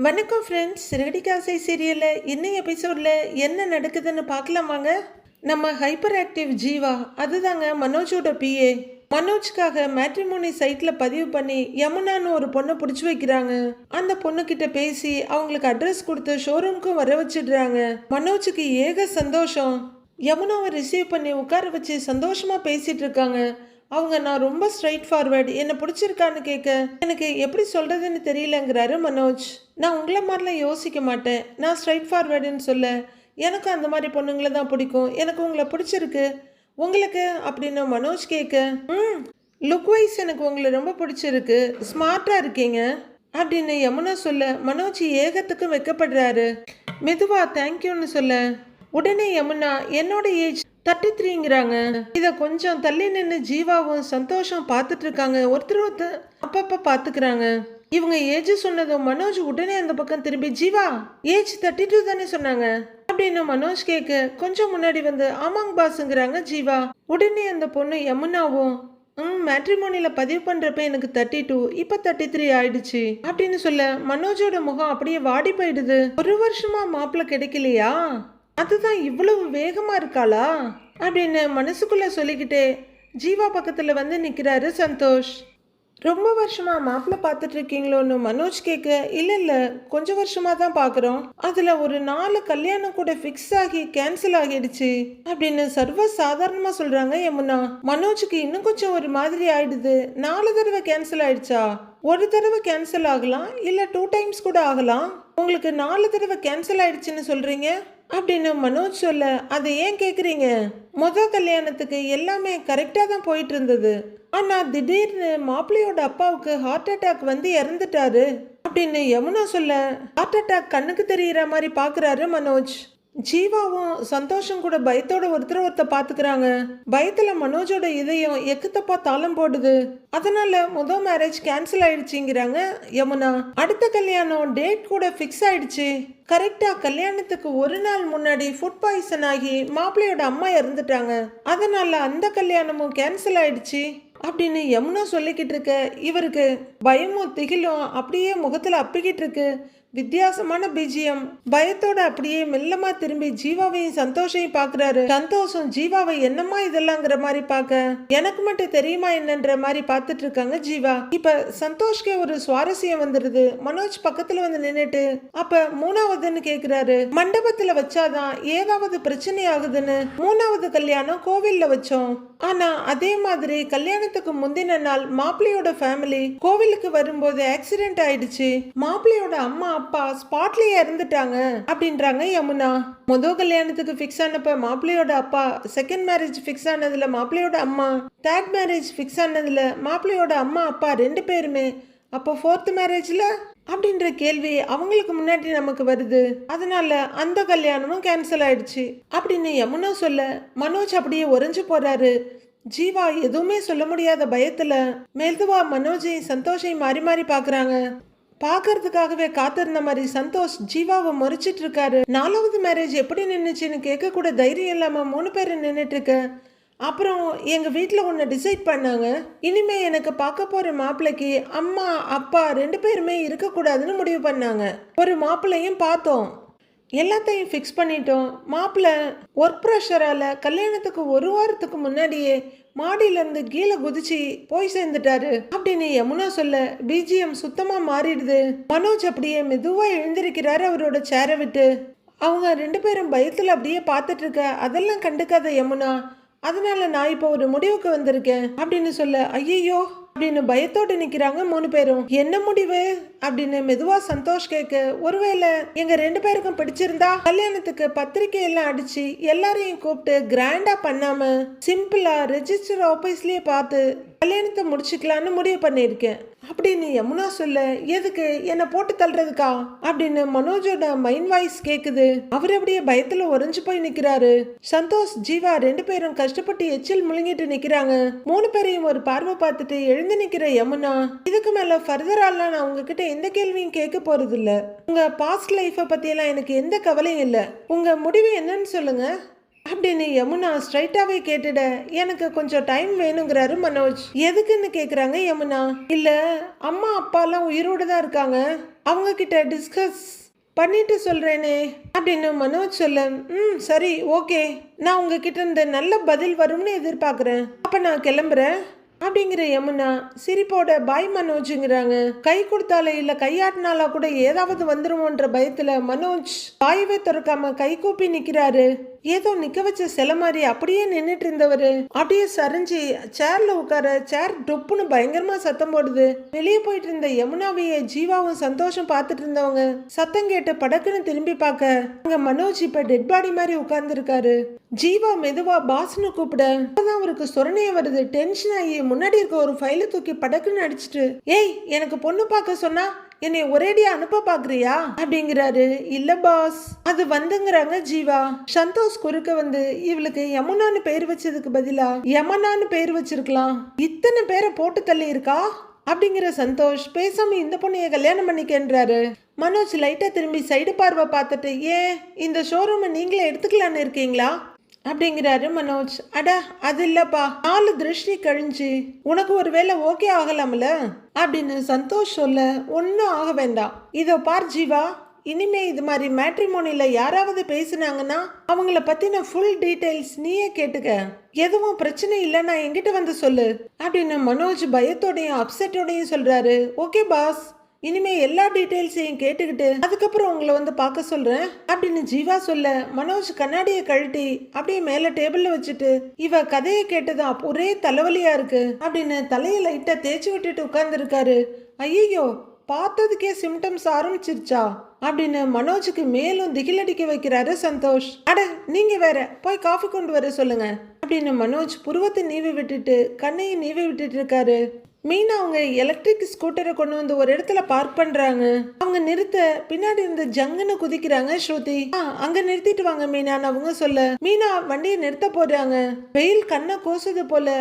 வணக்கம் ஃப்ரெண்ட்ஸ். சிறகடிக்காசை சீரியலில் இன்னும் எபிசோடில் என்ன நடக்குதுன்னு பார்க்கலாம் வாங்க. நம்ம ஹைப்பர் ஆக்டிவ் ஜீவா அதுதாங்க மனோஜோட பிஏ. மனோஜ்காக மேட்ரிமோனி சைட்டில் பதிவு பண்ணி யமுனான்னு ஒரு பொண்ணை பிடிச்சி வைக்கிறாங்க. அந்த பொண்ணுக்கிட்ட பேசி அவங்களுக்கு அட்ரஸ் கொடுத்து ஷோரூம்க்கும் வர வச்சிடுறாங்க. மனோஜுக்கு ஏக சந்தோஷம். யமுனாவை ரிசீவ் பண்ணி உட்கார வச்சு சந்தோஷமாக பேசிகிட்டு இருக்காங்க. அவங்க நான் ரொம்ப ஸ்ட்ரைட் ஃபார்வேர்டு, என்னை பிடிச்சிருக்கான்னு கேட்க எனக்கு எப்படி சொல்கிறதுன்னு தெரியலங்கிறாரு மனோஜ். நான் உங்களை மாதிரிலாம் யோசிக்க மாட்டேன், நான் ஸ்ட்ரைட் ஃபார்வேர்டுன்னு சொல்ல எனக்கு அந்த மாதிரி பொண்ணுங்களை தான் பிடிக்கும், எனக்கு உங்களை பிடிச்சிருக்கு, உங்களுக்கு அப்படின்னு மனோஜ் கேட்க லுக் வைஸ் எனக்கு உங்களை ரொம்ப பிடிச்சிருக்கு, ஸ்மார்ட்டாக இருக்கீங்க அப்படின்னு யமுனா சொல்ல மனோஜ் ஏகத்துக்கு வைக்கப்படுறாரு. மெதுவா தேங்க்யூன்னு சொல்ல உடனே யமுனா என்னோட ஏஜ் 33ங்கிறாங்க. இதை கொஞ்சம் தள்ளி நின்று ஜீவாவும் சந்தோஷம் பார்த்துட்டு இருக்காங்க. ஒருத்தர் அப்பப்போ பார்த்துக்கிறாங்க. இவங்க ஏஜ் சொன்னதும் மனோஜ் உடனே அந்த பக்கம் திரும்பி ஜீவா ஏஜ் 32 தானே சொன்னாங்க அப்படின்னு மனோஜ் கேட்க கொஞ்சம் முன்னாடி வந்து ஆமாங்க பாஸுங்கிறாங்க ஜீவா. உடனே அந்த பொண்ணு யமுனாவும் மேட்ரிமோனியில் பதிவு பண்ணுறப்ப எனக்கு 32, இப்போ 33 ஆயிடுச்சு அப்படின்னு சொல்ல மனோஜோட முகம் அப்படியே வாடி போயிடுது. ஒரு வருஷமா மாப்பிள்ளை கிடைக்கலையா, அதுதான் இவ்வளவு வேகமா இருக்காளா அப்படின்னு மனசுக்குள்ள சொல்லிக்கிட்டே ஜீவா பக்கத்துல வந்து நிக்கிறாரு சந்தோஷ். ரொம்ப வருஷமா மாப்பிள்ளை பார்த்துட்டு இருக்கீங்களோன்னு மனோஜ் கேட்க இல்ல கொஞ்சம் வருஷமா தான் பாக்குறோம், அதுல ஒரு 4 கல்யாணம் கூட ஃபிக்ஸ் ஆகி கேன்சல் ஆகிடுச்சு அப்படின்னு சர்வ சாதாரணமா சொல்றாங்க யமுனா. மனோஜுக்கு இன்னும் கொஞ்சம் ஒரு மாதிரி ஆயிடுது. 4 தடவை கேன்சல் ஆயிடுச்சா? ஒரு தடவை கேன்சல் ஆகலாம், இல்ல 2 டைம்ஸ் கூட ஆகலாம். உங்களுக்கு 4 தடவை கேன்சல் ஆயிடுச்சுன்னு சொல்றீங்க அப்படின்னு மனோஜ் சொல்ல அதை ஏன் கேட்குறீங்க? கல்யாணத்துக்கு எல்லாமே கரெக்டாக தான் போயிட்டு இருந்தது, ஆனால் திடீர்னு மாப்பிள்ளையோட அப்பாவுக்கு ஹார்ட் அட்டாக் வந்து இறந்துட்டாரு அப்படின்னு யமுனா சொல்ல ஹார்ட் அட்டாக் கண்ணுக்கு தெரிகிற மாதிரி பார்க்குறாரு மனோஜ். ஜீவாவும் சந்தோஷம் கூட பயத்தோட ஒருத்தர் பார்த்துக்கிறாங்க. பயத்துல மனோஜோட இதயம் எக்குத்தப்பா தாளம் போடுது. அதனால மேரேஜ் கேன்சல் ஆயிடுச்சுங்கிறாங்க யமுனா. அடுத்த கல்யாணம் டேட் கூட ஃபிக்ஸ் ஆயிடுச்சு. கரெக்டா கல்யாணத்துக்கு ஒரு நாள் முன்னாடி ஃபுட் பாய்சன் ஆகி மாப்பிள்ளையோட அம்மா இறந்துட்டாங்க, அதனால அந்த கல்யாணமும் கேன்சல் ஆயிடுச்சு அப்படின்னு யமுனா சொல்லிக்கிட்டு இருக்க இவருக்கு பயமும் திகிலும் அப்படியே முகத்துல அப்பிக்கிட்டு இருக்கு. வித்தியாசமான பிஜிஎம். பயத்தோட அப்படியே மெல்லமா திரும்பி ஜீவாவையும் சந்தோஷையும் பாக்குறாரு. சந்தோஷம் ஜீவாவை என்னம்மா இதெல்லாங்கிற மாதிரி பார்க்க எனக்கு மட்டும் தெரியுமா என்னன்ற மாதிரி பார்த்துட்டு இருக்காங்க ஜீவா. இப்ப சந்தோஷ்கே ஒரு சுவாரஸ்யம் வந்துருது. மனோஜ் பக்கத்துல வந்து நின்னுட்டு அப்ப 3வதுன்னு கேக்குறாரு. மண்டபத்துல வச்சாதான் ஏதாவது பிரச்சனை ஆகுதுன்னு 3வது கல்யாணம் கோவில்ல வச்சோம், ஆனா அதே மாதிரி கல்யாணத்துக்கு முந்தின நாள் மாப்பிள்ளையோட ஃபேமிலி கோவிலுக்கு வரும்போது ஆக்சிடென்ட் ஆயிடுச்சு, மாப்பிள்ளையோட அம்மா அப்பா ஸ்பாட்லயே இறந்துட்டாங்க அப்படின்றாங்க யமுனா. கல்யாணத்துக்கு ஃபிக்ஸ் ஆனப்ப மாப்பிள்ளையோட அப்பா, செகண்ட் மேரேஜ் ஃபிக்ஸ் ஆனதுல மாப்பிள்ளையோட அம்மா, தேர்ட் மேரேஜ் ஃபிக்ஸ் ஆனதுல மாப்பிள்ளையோட அம்மா அப்பா 2 பேருமே, அப்போ 4th மேரேஜ்ல அப்படின்ற கேள்வி அவங்களுக்கு முன்னாடி நமக்கு வருது. அதனால அந்த கல்யாணமும் கேன்சல் ஆயிடுச்சு அப்படின்னு யமுனா சொல்ல மனோஜ் அப்படியே உறைஞ்சு போறாரு. ஜீவா எதுவுமே சொல்ல முடியாத பயத்துல மெதுவா மனோஜையும் சந்தோஷையும் மாறி மாறி பாக்குறாங்க. பார்க்கறதுக்காகவே காத்திருந்த மாதிரி சந்தோஷ் ஜீவாவை முறைச்சிட்டு இருக்காரு. 4வது மேரேஜ் எப்படி நின்றுச்சுன்னு கேட்க கூட தைரியம் இல்லாம 3 பேர் நின்றுட்டு இருக்க. அப்புறம் எங்க வீட்டில் ஒன்று டிசைட் பண்ணாங்க, இனிமே எனக்கு பார்க்க போற மாப்பிள்ளைக்கு அம்மா அப்பா 2 பேருமே இருக்கக்கூடாதுன்னு முடிவு பண்ணாங்க. ஒரு மாப்பிள்ளையும் பார்த்தோம், எல்லாத்தையும் ஃபிக்ஸ் பண்ணிட்டோம். மாப்பிள்ளை ஒர்க் ப்ரெஷரால கல்யாணத்துக்கு ஒரு வாரத்துக்கு முன்னாடியே மாடியிலேருந்து கீழே குதிச்சு போய் சேர்ந்துட்டாரு அப்படின்னு யமுனா சொல்ல பிஜிஎம் சுத்தமா மாறிடுது. மனோஜ் அப்படியே மெதுவா எழுந்திருக்கிறாரு அவரோட சேரை விட்டு. அவங்க 2 பேரும் பயத்துல அப்படியே பார்த்துட்டு இருக்க அதெல்லாம் கண்டுக்காத யமுனா, அதனால நான் இப்போ ஒரு முடிவுக்கு வந்திருக்கேன் அப்படின்னு சொல்ல ஐயோ அப்படின்னு பயத்தோடு நிக்கிறாங்க 3 பேரும். என்ன முடிவு அப்படின்னு மெதுவா சந்தோஷ் கேட்க ஒருவேளை எங்க 2 பேருக்கும் பிடிச்சிருந்தா கல்யாணத்துக்கு பத்திரிக்கை எல்லாம் அடிச்சு எல்லாரையும் கூப்பிட்டு கிராண்டா பண்ணாம சிம்பிளா ரெஜிஸ்டர் ஆபீஸ்லயே பார்த்து கல்யாணத்தை முடிச்சுக்கலான்னு முடிவு பண்ணியிருக்கேன் அப்படின்னு யமுனா சொல்ல எதுக்கு என்ன போட்டு தள்ளுறதுக்கா அப்படின்னு மனோஜோட மைண்ட் வாய்ஸ் கேக்குது. அவர் அப்படியே பயத்துல உறைஞ்சு போய் நிக்கிறாரு. சந்தோஷ் ஜீவா 2 பேரும் கஷ்டப்பட்டு எச்சில் முழுங்கிட்டு நிக்கிறாங்க. 3 பேரையும் ஒரு பார்வை பார்த்துட்டு எழுந்து நிக்கிற யமுனா இதுக்கு மேல ஃபர்தராலாம் நான் உங்ககிட்ட எந்த கேள்வியும் கேட்க போறது இல்ல, உங்க பாஸ்ட் லைஃபை பத்தி எல்லாம் எனக்கு எந்த கவலையும் இல்ல, உங்க முடிவு என்னன்னு சொல்லுங்க அப்படின்னு யமுனா ஸ்ட்ரைட்டாவே கேட்டுட எனக்கு கொஞ்சம் டைம் வேணுங்கிறாரு மனோஜ். எதுக்குன்னு கேக்குறாங்க யமுனா. இல்ல அம்மா அப்பா எல்லாம் உயிரோட தான் இருக்காங்க, அவங்க கிட்ட டிஸ்கஸ் பண்ணிட்டு சொல்றேனே அப்படின்னு மனோஜ் சொல்ல, சரி ஓகே, நான் உங்ககிட்ட இருந்து நல்ல பதில் வரும்னு எதிர்பார்க்குறேன், அப்ப நான் கிளம்புறேன் அப்படிங்கிற யமுனா சிரிப்போட பாய் மனோஜுங்கிறாங்க. கை கொடுத்தாலே இல்ல கையாட்டினாலா கூட ஏதாவது வந்துருமோன்ற பயத்துல மனோஜ் வாயவே திறக்காம கை கூப்பி நிக்கிறாரு. ஏதோ நிக்க வச்ச சில மாதிரி அப்படியே நின்றுட்டு இருந்தவரு அப்படியே சரிஞ்சு சேர்ல உட்கார சேர் டொப்புன்னு பயங்கரமா சத்தம் போடுது. வெளியே போயிட்டு இருந்த யமுனாவையே ஜீவாவும் சந்தோஷம் பார்த்துட்டு இருந்தவங்க சத்தம் கேட்டு படக்குன்னு திரும்பி பார்க்க அங்க மனோஜ் இப்ப டெட் பாடி மாதிரி உட்கார்ந்து இருக்காரு. ஜீவா மெதுவா பாஸ்னு கூப்பிட அப்பதான் அவருக்கு சொரணைய வருது. டென்ஷன் ஆகி முன்னாடி இருக்க ஒரு ஃபைல தூக்கி படக்குன்னு அடிச்சிட்டு, ஏய் எனக்கு பொண்ணு பார்க்க சொன்னா என்னை ஒரேடியா அனுப்ப பாக்குறியா அப்படிங்கிறாரு. இல்ல பாஸ், அது வந்துங்கிறாங்க ஜீவா. சந்தோஷ் குறுக்க வந்து, இவளுக்கு யமுனான்னு பேர் வச்சதுக்கு பதிலா யமனான்னு பேர் வச்சிருக்கலாம், இத்தனை பேரை போட்டு தள்ளி இருக்கா அப்படிங்கிற சந்தோஷ் பேசாம இந்த பொண்ணைய கல்யாணம் பண்ணிக்கன்றாரு. மனோஜ் லைட்டா திரும்பி சைடு பார்வை பார்த்துட்டு, ஏன் இந்த ஷோரூமை நீங்களே எடுத்துக்கலான்னு இருக்கீங்களா அப்படிங்கிறாரு மனோஜ். அட அது இல்லப்பா, 4 திருஷ்டி கழிஞ்சு உனக்கு ஒரு வேளை ஓகே ஆகலாம்ல அப்படின்னு சந்தோஷ் சொல்ல, ஒன்னும் ஆக வேண்டாம். இதோ பார் ஜீவா, இனிமே இது மாதிரி மேட்ரிமோனில யாராவது பேசினாங்கன்னா அவங்கள பத்தின ஃபுல் டீடைல்ஸ் நீயே கேட்டுக்க, எதுவும் பிரச்சனை இல்லைன்னா என்கிட்ட வந்து சொல்லு அப்படின்னு மனோஜ் பயத்தோடையும் அப்செட்டோடையும் சொல்றாரு. ஓகே பாஸ், இனிமே எல்லா டீட்டெயில்ஸையும் கேட்டுக்கிட்டு அதுக்கப்புறம் உங்களை வந்து பார்க்க சொல்றேன் அப்படின்னு ஜீவா சொல்ல, மனோஜ் கண்ணாடியை கழட்டி அப்படியே மேல டேபிள்ல வச்சுட்டு, இவ கதையை கேட்டதான் ஒரே தலைவலியா இருக்கு அப்படின்னு தலையை லைட்டா தேய்ச்சி விட்டுட்டு உட்கார்ந்து இருக்காரு. ஐயோ, பார்த்ததுக்கே சிம்டம்ஸ் ஆரம்பிச்சிருச்சா அப்படின்னு மனோஜுக்கு மேலும் திகிலடிக்க வைக்கிறாரு சந்தோஷ். அட நீங்க வேற, போய் காஃபி கொண்டு வர சொல்லுங்க அப்படின்னு மனோஜ் புருவத்தை நீவி விட்டுட்டு கண்ணையும் நீவி விட்டுட்டு இருக்காரு. மீனா அவங்க எலக்ட்ரிக் ஸ்கூட்டரை கொண்டு வந்து ஒரு இடத்துல பார்க் பண்றாங்க. அவங்க நிறுத்த பின்னாடி இருந்து ஜங்குன்னு குதிக்கிறாங்க ஸ்ருதி. அங்க நிறுத்திட்டு வாங்க மீனான்னு அவங்க சொல்ல, மீனா வண்டியை நிறுத்த போறாங்க. வெயில் கண்ணை கோசுது போல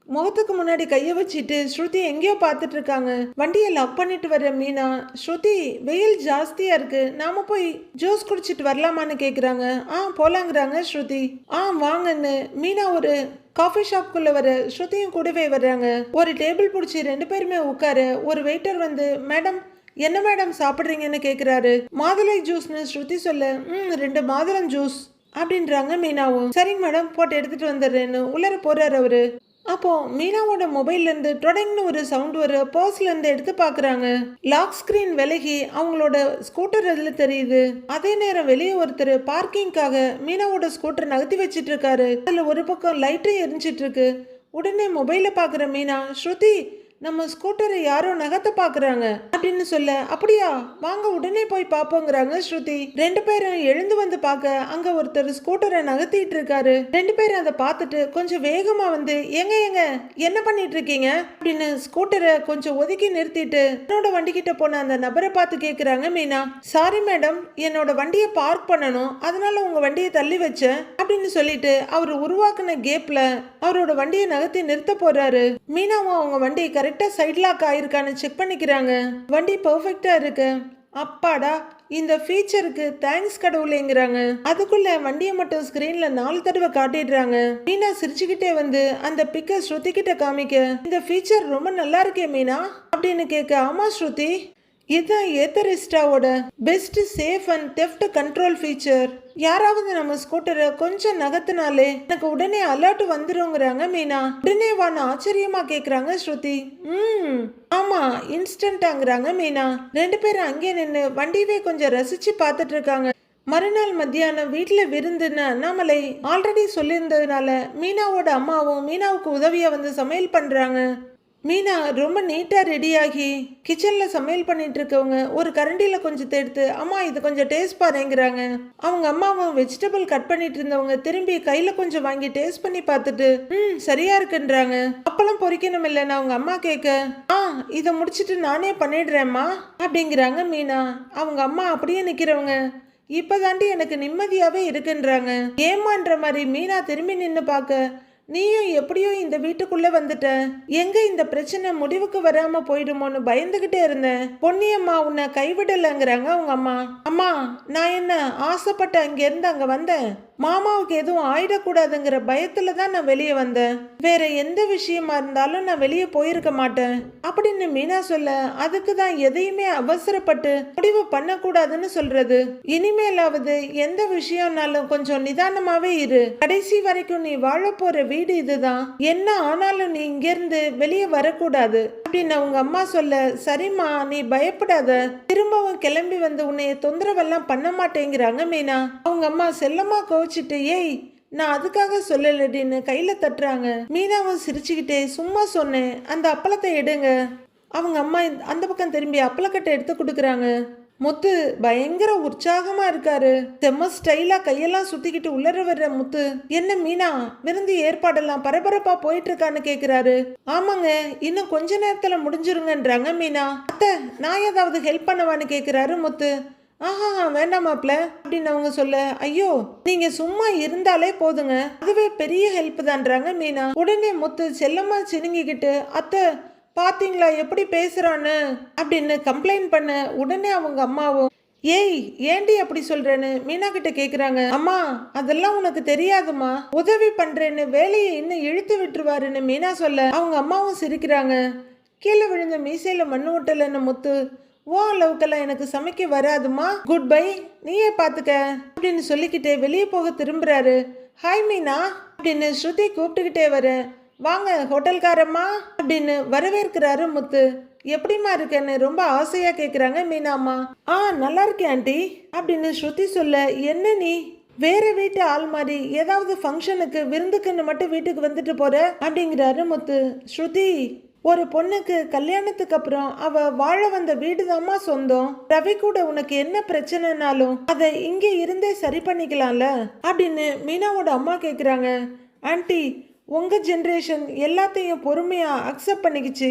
முகத்துக்கு முன்னாடி கைய வச்சுட்டு ஸ்ருதி எங்கேயோ பார்த்துட்டு இருக்காங்க. வண்டியை லாக் பண்ணிட்டு வர மீனா, ஸ்ருதி வெயில் ஜாஸ்தியா இருக்கு, நாம போய் ஜூஸ் குடிச்சிட்டு வரலாமான்னு கேக்குறாங்க. போலாங்கிறாங்க ஸ்ருதி. வாங்கன்னு மீனா ஒரு காஃபி ஷாப்குள்ள வர ஸ்ருதியும் கூடவே வர்றாங்க. ஒரு டேபிள் பிடிச்சி 2 பேருமே உட்கார ஒரு வெயிட்டர் வந்து, மேடம் என்ன மேடம் சாப்பிட்றீங்கன்னு கேட்குறாரு. மாதுளை ஜூஸ்னு ஸ்ருதி சொல்ல, 2 மாதுளம் ஜூஸ் அப்படின்றாங்க மீனாவும். சரிங்க மேடம், போட்டு எடுத்துட்டு வந்துடுறேன்னு உள்ளர போறாரு அவரு. அப்போ மீனாவோட மொபைல்ல இருந்து டொடங்னு ஒரு சவுண்ட் வர பர்ஸ்ல இருந்து எடுத்து பாக்குறாங்க. லாக் ஸ்கிரீன் விலகி அவங்களோட ஸ்கூட்டர் அதுல தெரியுது. அதே நேரம் வெளியே ஒருத்தர் பார்க்கிங்காக மீனாவோட ஸ்கூட்டர் நகர்த்தி வச்சிட்டு இருக்காரு. அதுல ஒரு பக்கம் லைட்டும் எரிஞ்சிட்டு இருக்கு. உடனே மொபைல பாக்குற மீனா, ஸ்ருதி நம்ம ஸ்கூட்டரை யாரோ நகர்த்த பாக்குறாங்க அப்படின்னு சொல்ல, அப்படியா வாங்க உடனே போய் பாப்போங்கிறாங்க ஸ்ருதி. 2 பேரும் எழுந்து வந்து பார்க்க அங்க ஒருத்தர் ஸ்கூட்டரை நகர்த்திட்டு இருக்காரு. 2 பேரும் அதை பார்த்துட்டு கொஞ்சம் வேகமா வந்து, ஏங்க என்ன பண்ணிட்டு இருக்கீங்க அப்படின்னு ஸ்கூட்டரை கொஞ்சம் ஒதுக்கி நிறுத்திட்டு என்னோட வண்டி கிட்ட போன அந்த நபரை பார்த்து கேக்குறாங்க மீனா. சாரி மேடம், என்னோட வண்டியை பார்க் பண்ணணும், அதனால உங்க வண்டியை தள்ளி வச்சேன் அப்படின்னு சொல்லிட்டு அவர் உருவாக்குன கேப்ல அவரோட வண்டியை நகர்த்தி நிறுத்த போறாரு. மீனாவும் அவங்க வண்டி கரெக்டா சைட் லாக் ஆயிருக்கான்னு செக் பண்ணிக்கிறாங்க. வண்டி பெர்ஃபெக்டா இருக்கு. அப்பாடா, இந்த ஃபீச்சருக்கு தேங்க்ஸ் கடவுளேங்கிறாங்க. அதுக்குள்ள வண்டியை மட்டும் ஸ்கிரீன்ல 4 தடவை காட்டிடுறாங்க. மீனா சிரிச்சுக்கிட்டே வந்து அந்த பிக்க ஸ்ருதி கிட்ட காமிக்க, இந்த ஃபீச்சர் ரொம்ப நல்லா இருக்கே மீனா அப்படின்னு கேட்க, ஆமா ஸ்ருதி, இதுதான் ஏத்தரிஸ்டாவோட best safe and theft control feature. யாராவது நம்ம ஸ்கூட்டரை கொஞ்சம் நகர்த்தினாலே எனக்கு உடனே அலர்ட் வந்துருங்கிறாங்க மீனா. உடனே வான்னு ஆச்சரியமா கேக்குறாங்க ஸ்ருதி. ஆமா இன்ஸ்டன்டாங்கிறாங்க மீனா. 2 பேரும் அங்கே நின்று வண்டியவே கொஞ்சம் ரசிச்சு பார்த்துட்டு இருக்காங்க. மறுநாள் மத்தியானம் வீட்டில் விருந்துன்னு அண்ணாமலை ஆல்ரெடி சொல்லியிருந்ததுனால மீனாவோட அம்மாவும் மீனாவுக்கு உதவியா வந்து சமையல் பண்றாங்க. மீனா ரொம்ப நீட்டா ரெடியாகி கிச்சன்ல சமையல் பண்ணிட்டு இருக்கவங்க ஒரு கரண்டியில கொஞ்சம் எடுத்து, அம்மா இது கொஞ்சம் டேஸ்ட் பாருங்கிறாங்க. அவங்க அம்மாவும் வெஜிடபிள் கட் பண்ணிட்டு இருந்தவங்க திரும்பி கையில கொஞ்சம் வாங்கி டேஸ்ட் பண்ணி பார்த்துட்டு சரியா இருக்குன்றாங்க. அப்பளம் பொரிக்கணும் இல்லைன்னு அவங்க அம்மா கேட்க, இதை முடிச்சிட்டு நானே பண்ணிடுறேம்மா அப்படிங்கிறாங்க மீனா. அவங்க அம்மா அப்படியே நிக்கிறவங்க, இப்பதாண்டி எனக்கு நிம்மதியாவே இருக்குன்றாங்க. ஏமான்ற மாதிரி மீனா திரும்பி நின்று பார்க்க, நீயும் எப்படியோ இந்த வீட்டுக்குள்ள வந்துட்ட. எங்க இந்த பிரச்சனை முடிவுக்கு வராம போயிடுமோன்னு பயந்துகிட்டே இருந்தேன். பொன்னியம்மா உன்னை கைவிடலைங்கிறாங்க அவங்க அம்மா. அம்மா, நான் என்ன ஆசைப்பட்டு அங்க இருந்து அங்க வந்தேன்? மாமாவுக்கு எதுவும் ஆயிடக்கூடாதுங்கிற பயத்துல தான் நான் வெளியே வந்தேன். வேற எந்த விஷயமா இருந்தாலும் நான் வெளியே போயிருக்க மாட்டேன் அப்படின்னு மீனா சொல்ல, அதுக்கு தான் எதையுமே அவசரப்பட்டு முடிவு பண்ணக்கூடாதுன்னு சொல்றது. இனிமேலாவது எந்த விஷயம்னாலும் கொஞ்சம் நிதானமாவே இரு. கடைசி வரைக்கும் நீ வாழ போற வீடு இதுதான். என்ன ஆனாலும் நீ இங்கிருந்து வெளியே வரக்கூடாது அப்படின்னு அவங்க அம்மா சொல்ல, சரிம்மா நீ பயப்படாத, திரும்பவும் கிளம்பி வந்து உன்னைய தொந்தரவெல்லாம் பண்ண மாட்டேங்கிறாங்க மீனா. அவங்க அம்மா செல்லம்மா கோச்சிட்டு, ஏய் நான் அதுக்காக சொல்லலடின்னு கையில தட்டுறாங்க. மீனாவும் சிரிச்சுக்கிட்டே, சும்மா சொன்னேன், அந்த அப்பளத்தை எடுங்க. அவங்க அம்மா அந்த பக்கம் திரும்பி அப்பளக்கட்டை எடுத்து கொடுக்குறாங்க. முத்து பயங்கர உற்சாகமா இருக்காரு. செம்ம ஸ்டைலா கையெல்லாம் சுத்திக்கிட்டு உள்ளர வர்ற முத்து, என்ன மீனா விருந்து ஏற்பாடெல்லாம் பரபரப்பா போயிட்டு இருக்கான்னு கேக்குறாரு. ஆமாங்க, இன்னும் கொஞ்ச நேரத்துல முடிஞ்சிருங்கன்றாங்க மீனா. அத்தை, நான் ஏதாவது ஹெல்ப் பண்ணவான்னு கேக்குறாரு முத்து. ஆஹா வேண்டாமாப்ல அப்படின்னு அவங்க சொல்ல, ஐயோ நீங்க சும்மா இருந்தாலே போதுங்க, அதுவே பெரிய ஹெல்ப் தான்றாங்க மீனா. உடனே முத்து செல்லம்மா சினுங்கிக்கிட்டு, அத்தை பாத்தீங்களா எப்படி பேசுறான்னு அப்படின்னு கம்ப்ளைண்ட் பண்ண, உடனே அவங்க அம்மாவும், ஏய் ஏண்டி அப்படி சொல்றேன்னு மீனா கிட்ட கேக்குறாங்க. அம்மா அதெல்லாம் உனக்கு தெரியாதுமா, உதவி பண்றேன்னு வேலையை இன்னும் இழுத்து விட்டுருவாருன்னு மீனா சொல்ல, அவங்க அம்மாவும் சிரிக்கிறாங்க. கீழே விழுந்த மீசையில மண்ணு ஓட்டலன்னு முத்து, ஓ அளவுக்கெல்லாம் எனக்கு சமைக்க வராதுமா, குட் பை, நீயே பாத்துக்க அப்படின்னு சொல்லிக்கிட்டே வெளியே போக திரும்புறாரு. ஹாய் மீனா அப்படின்னு ஸ்ருதி கூப்பிட்டுக்கிட்டே வர, வாங்க ஹோட்டல்காரம்மா அப்படின்னு வரவேற்கிறாரு முத்து. எப்படிமா இருக்கேன்னு ரொம்ப ஆசையா கேக்குறாங்க மீனாம்மா. நல்லா இருக்கேன் ஆண்டி அப்படின்னு ஸ்ருதி சொல்ல, என்ன நீ வேற வீட்டு ஆள் மாதிரி ஏதாவது ஃபங்க்ஷனுக்கு விருந்துக்குன்னு மட்டும் வீட்டுக்கு வந்துட்டு போற அப்படிங்கிறாரு முத்து. ஸ்ருதி, ஒரு பொண்ணுக்கு கல்யாணத்துக்கு அப்புறம் அவ வாழ வந்த வீடுதாம்மா சொந்தம். ரவி கூட உனக்கு என்ன பிரச்சனைனாலும் அதை இங்கே இருந்தே சரி பண்ணிக்கலாம்ல அப்படின்னு மீனாவோட அம்மா கேக்குறாங்க. ஆண்டி, உங்க ஜென்ரேஷன் எல்லாத்தையும் பொறுமையா அக்செப்ட் பண்ணிக்கிச்சு,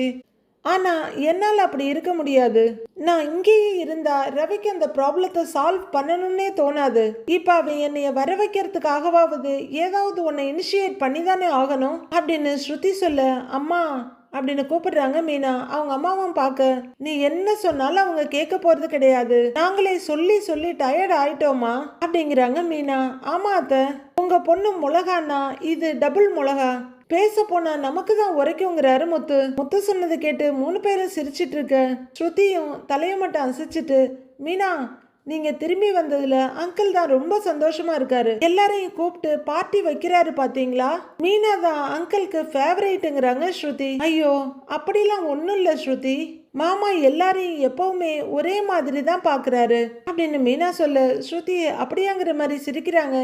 ஆனா என்னால் அப்படி இருக்க முடியாது. நான் இங்கேயே இருந்தா ரவிக்கு அந்த ப்ராப்ளத்தை சால்வ் பண்ணணும்னே தோணாது. இப்ப அவன் என்னைய வர வைக்கிறதுக்காகவாவது ஏதாவது உன்னை இனிஷியேட் பண்ணிதானே ஆகணும் அப்படின்னு ஸ்ருதி சொல்ல, அம்மா அப்படின்னு கூப்பிடுறாங்க மீனா. அவங்க அம்மாவும் பார்க்க, நீ என்ன சொன்னாலும் அவங்க கேட்க போறது கிடையாது, நாங்களே சொல்லி சொல்லி டயர்ட் ஆயிட்டோமா அப்படிங்கிறாங்க மீனா. ஆமா அத்தை, உங்க பொண்ணு மிளகானா இது டபுள் மிளகா, பேச போனா நமக்கு தான் உரைக்குங்கிறாரு முத்து. முத்து சொன்னது கேட்டு 3 பேரும் சிரிச்சிட்டு இருக்க, ஸ்ருதியும் தலையை மட்டும் அசைச்சிட்டு, மீனா நீங்க திரும்பி வந்ததுல அங்கிள் தான் ரொம்ப சந்தோஷமா இருக்காரு, எல்லாரையும் கூப்பிட்டு பார்ட்டி வைக்கிறாரு பாத்தீங்களா. மீனா தான் அங்கிளுக்கு ஃபேவரேட்டுங்கிறாங்க ஸ்ருதி. ஐயோ அப்படிலாம் ஒன்றும் இல்லை ஸ்ருதி, மாமா எல்லாரையும் எப்பவுமே ஒரே மாதிரி தான் பாக்குறாரு அப்படின்னு மீனா சொல்ல, ஸ்ருதி அப்படியாங்கிற மாதிரி சிரிக்கிறாங்க.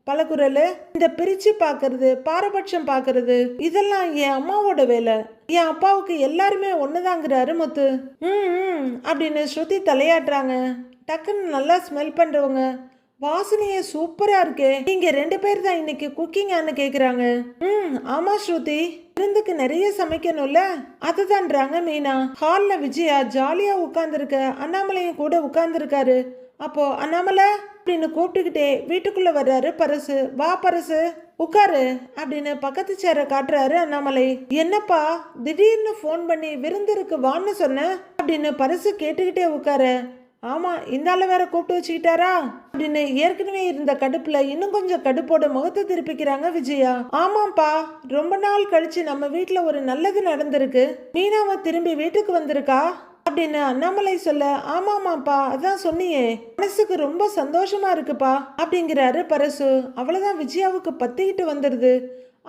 பலகுரல், இந்த பிரிச்சு பாக்குறது, பாரபட்சம் பாக்குறது இதெல்லாம் என் அம்மாவோட வேலை, என் அப்பாவுக்கு எல்லாருமே ஒண்ணுதாங்கிறாரு முத்து. அப்படின்னு ஸ்ருதி தலையாட்டுறாங்க. டக்குன்னு நல்லா ஸ்மெல் பண்றவங்க, வாசனையே சூப்பரா இருக்கே, நீங்க 2 பேர் தான் இன்னைக்கு குக்கிங்கான்னு கேக்குறாங்க. ஆமா ஸ்ருதி, விருந்துக்கு நிறைய சமைக்கணும்ல அதுதான்றாங்க மீனா. ஹால்ல விஜயா ஜாலியா உட்கார்ந்துருக்க, அண்ணாமலையும் கூட உட்கார்ந்துருக்காரு. அப்போ அண்ணாமலை அப்படின்னு கூப்பிட்டுக்கிட்டே வீட்டுக்குள்ள வர்றாரு பரசு. வா பரசு உட்காரு அப்படின்னு பக்கத்து சேரை காட்டுறாரு அண்ணாமலை. என்னப்பா திடீர்னு ஃபோன் பண்ணி விருந்திற்கு வான்னு சொன்ன அப்படின்னு பரசு கேட்டுக்கிட்டே உட்கார. ஆமா இந்தால வேற கூப்பிட்டு வச்சுக்கிட்டாரா அப்படின்னு ஏற்கனவே இருந்த கடுப்புல இன்னும் கொஞ்சம் கடுப்போட முகத்தை திருப்பிக்கிறாங்க விஜயா. ஆமாப்பா, ரொம்ப நாள் கழிச்சு நம்ம வீட்டுல ஒரு நல்லது நடந்திருக்கு, மீனாவை திரும்பி வீட்டுக்கு வந்திருக்கா அப்படின்னு அண்ணாமலை சொல்ல, ஆமாமாப்பா அதான் சொன்னியே, மனசுக்கு ரொம்ப சந்தோஷமா இருக்குப்பா அப்படிங்கிறாரு பரசு. அவ்வளவுதான் விஜயாவுக்கு பத்திக்கிட்டு வந்துடுது.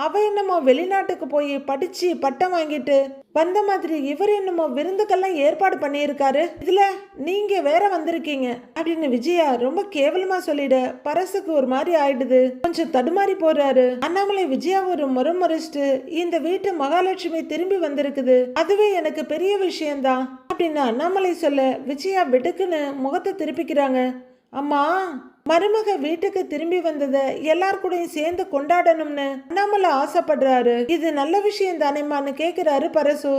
அவ என்னமோ வெளிநாட்டுக்கு போய் படிச்சு பட்டம் வாங்கிட்டு வந்த மாதிரி இவர் என்னமோ விருந்துக்கெல்லாம் ஏற்பாடு பண்ணியிருக்காரு, இதுல நீங்க வேற வந்திருக்கீங்க அப்படின்னு விஜயா ரொம்ப கேவலமா சொல்லிட பரசுக்கு ஒரு மாதிரி ஆயிடுது. கொஞ்சம் தடுமாறி போறாரு. அண்ணாமலை விஜயா ஒரு முறைச்சிட்டு, இந்த வீட்டு மகாலட்சுமி திரும்பி வந்திருக்குது, அதுவே எனக்கு பெரிய விஷயம்தான் அப்படின்னு அண்ணாமலை சொல்ல, விஜயா வெடுக்குன்னு முகத்தை திருப்பிக்கிறாங்க. அம்மா, மருமக வீட்டுக்கு திரும்பி வந்ததை எல்லார் கூடயும் சேர்ந்து கொண்டாடணும்னு அண்ணாமலை ஆசைப்படுறாரு, இது நல்ல விஷயம் தானேம்மான்னு கேக்குறாரு பரசு.